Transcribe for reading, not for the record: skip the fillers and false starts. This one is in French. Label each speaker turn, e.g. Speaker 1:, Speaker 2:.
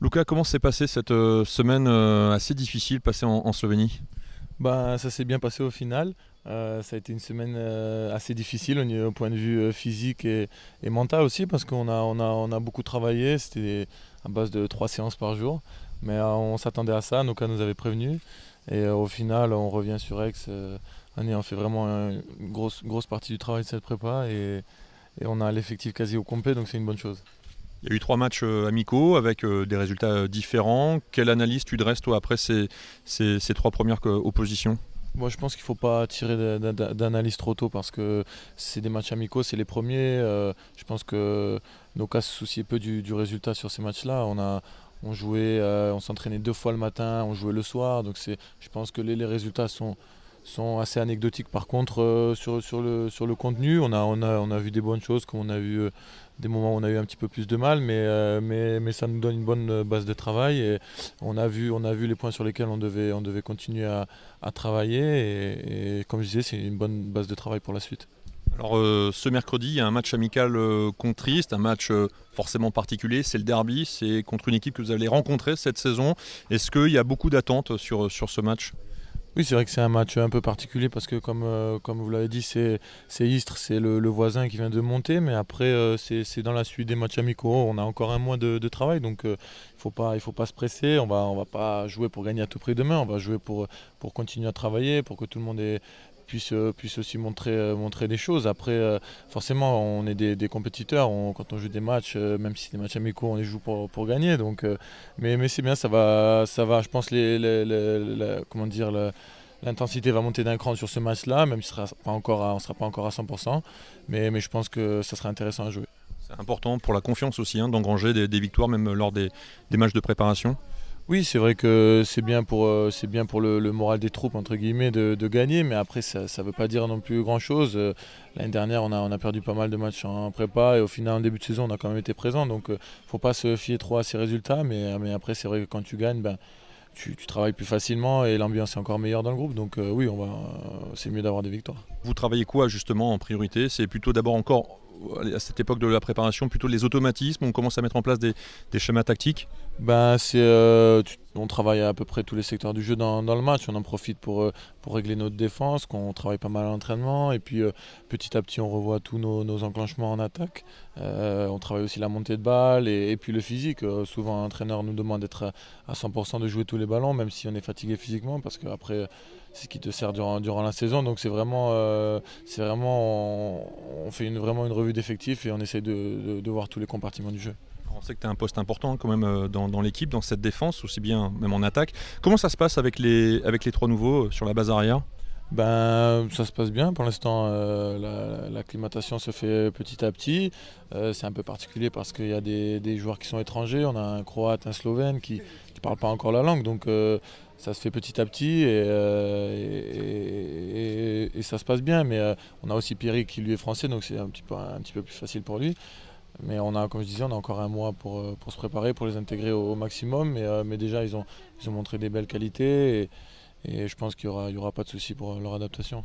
Speaker 1: Luca, comment s'est passée cette semaine assez difficile passée en Slovénie?
Speaker 2: Bah, ça s'est bien passé au final. Ça a été une semaine assez difficile au point de vue physique et mental aussi parce qu'on a beaucoup travaillé. C'était à base de 3 séances par jour. Mais on s'attendait à ça, nos cas nous avait prévenu. Et au final, on revient sur Aix en ayant fait vraiment une grosse partie du travail de cette prépa et on a l'effectif quasi au complet, donc c'est une bonne chose.
Speaker 1: Il y a eu 3 matchs amicaux avec des résultats différents. Quelle analyse tu dresses toi après ces 3 premières oppositions?
Speaker 2: Moi, je pense qu'il ne faut pas tirer d'analyse trop tôt parce que c'est des matchs amicaux, c'est les premiers. Je pense que nos cas se souciaient peu du résultat sur ces matchs-là. On jouait, on s'entraînait 2 fois le matin, on jouait le soir. Donc je pense que les résultats sont assez anecdotiques. Par contre, sur le contenu, on a vu des bonnes choses, comme on a vu des moments où on a eu un petit peu plus de mal, mais ça nous donne une bonne base de travail. Et on a vu les points sur lesquels on devait continuer à travailler. Et comme je disais, c'est une bonne base de travail pour la suite.
Speaker 1: Alors ce mercredi, il y a un match amical contre Triste, un match forcément particulier, c'est le derby, c'est contre une équipe que vous allez rencontrer cette saison. Est-ce qu'il y a beaucoup d'attentes sur ce match?
Speaker 2: Oui, c'est vrai que c'est un match un peu particulier parce que, comme vous l'avez dit, c'est Istres, c'est le voisin qui vient de monter. Mais après, c'est dans la suite des matchs amicaux. On a encore un mois de travail, donc il faut pas se presser. On va pas jouer pour gagner à tout prix demain. On va jouer pour continuer à travailler, pour que tout le monde puisse aussi montrer des choses. Après, forcément, on est des compétiteurs. Quand on joue des matchs, même si c'est des matchs amicaux, on les joue pour gagner. Donc, mais c'est bien, ça va. Je pense comment dire, l'intensité va monter d'un cran sur ce match-là, même si on ne sera pas encore à 100%. Mais je pense que ça sera intéressant à jouer.
Speaker 1: C'est important pour la confiance aussi, hein, d'engranger des victoires même lors des matchs de préparation.
Speaker 2: Oui, c'est vrai que c'est bien pour le moral des troupes, entre guillemets, de gagner, mais après, ça ne veut pas dire non plus grand-chose. L'année dernière, on a perdu pas mal de matchs en prépa, et au final, en début de saison, on a quand même été présent. Donc, il ne faut pas se fier trop à ces résultats, mais après, c'est vrai que quand tu gagnes, ben, tu travailles plus facilement et l'ambiance est encore meilleure dans le groupe. Donc, oui, c'est mieux d'avoir des victoires.
Speaker 1: Vous travaillez quoi justement en priorité? C'est plutôt d'abord encore, à cette époque de la préparation, plutôt les automatismes, on commence à mettre en place des schémas tactiques?
Speaker 2: Ben, on travaille à peu près tous les secteurs du jeu dans le match. On en profite pour régler notre défense, qu'on travaille pas mal à l'entraînement. Et puis petit à petit, on revoit tous nos enclenchements en attaque. On travaille aussi la montée de balle et puis le physique. Souvent, un entraîneur nous demande d'être à 100%, de jouer tous les ballons, même si on est fatigué physiquement, parce qu'après, c'est ce qui te sert durant la saison. Donc on fait vraiment une revue d'effectifs et on essaie de voir tous les compartiments du jeu.
Speaker 1: On sait que tu as un poste important quand même dans l'équipe, dans cette défense, aussi bien même en attaque. Comment ça se passe avec les 3 nouveaux sur la base arrière?
Speaker 2: Ben, ça se passe bien. Pour l'instant, l'acclimatation se fait petit à petit. C'est un peu particulier parce qu'il y a des joueurs qui sont étrangers. On a un Croate, un Slovène qui ne parle pas encore la langue. Donc, ça se fait petit à petit et ça se passe bien. Mais on a aussi Pierrick qui lui est français, donc c'est un petit peu plus facile pour lui. Mais comme je disais, on a encore un mois pour se préparer, pour les intégrer au maximum. Mais déjà, ils ont montré des belles qualités et je pense qu'il y aura pas de souci pour leur adaptation.